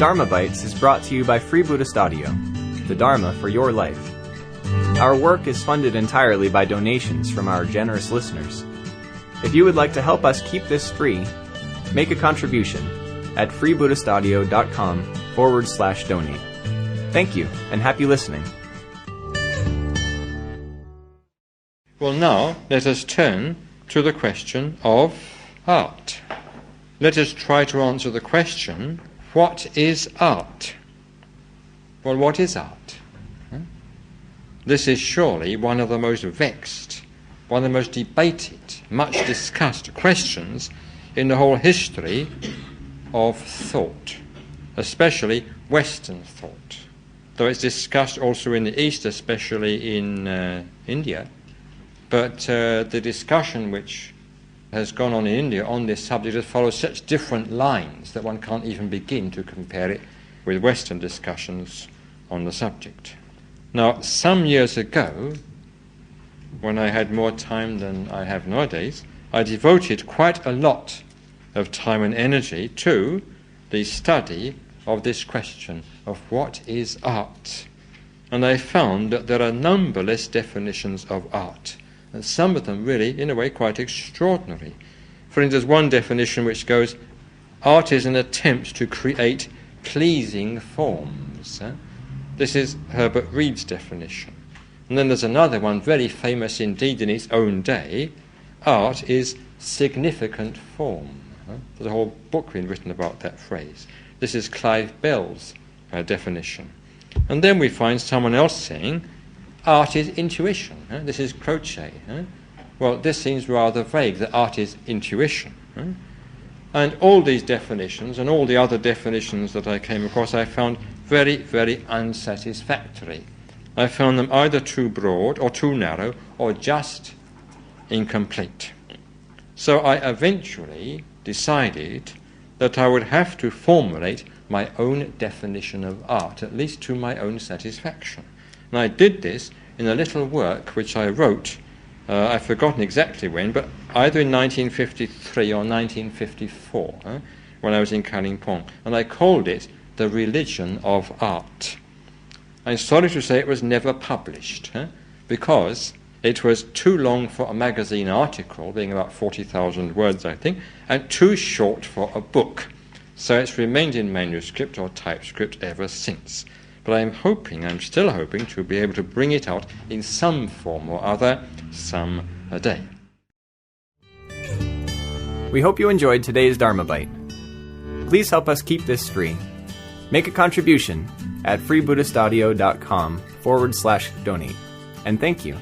Dharma Bites is brought to you by Free Buddhist Audio, the Dharma for your life. Our work is funded entirely by donations from our generous listeners. If you would like to help us keep this free, make a contribution at freebuddhistaudio.com/donate. Thank you, and happy listening. Well, now let us turn to the question of art. Let us try to answer the question, what is art? Well, what is art? This is surely one of the most vexed, one of the most debated, much discussed questions in the whole history of thought, especially Western thought, though it's discussed also in the East, especially in India. But the discussion which has gone on in India on this subject has followed such different lines that one can't even begin to compare it with Western discussions on the subject. Now, some years ago, when I had more time than I have nowadays, I devoted quite a lot of time and energy to the study of this question of what is art. And I found that there are numberless definitions of art, and some of them really, in a way, quite extraordinary. For instance, one definition which goes, art is an attempt to create pleasing forms. This is Herbert Reed's definition. And then there's another one, very famous indeed in its own day, art is significant form. There's a whole book being written about that phrase. This is Clive Bell's definition. And then we find someone else saying, art is intuition. This is Croce. Well, this seems rather vague, that art is intuition. And all these definitions and all the other definitions that I came across, I found very, very unsatisfactory. I found them either too broad or too narrow or just incomplete. So I eventually decided that I would have to formulate my own definition of art, at least to my own satisfaction. And I did this in a little work which I wrote, I've forgotten exactly when, but either in 1953 or 1954, when I was in Kalimpong. And I called it The Religion of Art. I'm sorry to say it was never published, because it was too long for a magazine article, being about 40,000 words, I think, and too short for a book. So it's remained in manuscript or typescript ever since. But I'm still hoping to be able to bring it out in some form or other some day. We hope you enjoyed today's Dharma Bite. Please help us keep this free. Make a contribution at freebuddhistaudio.com/donate. And thank you.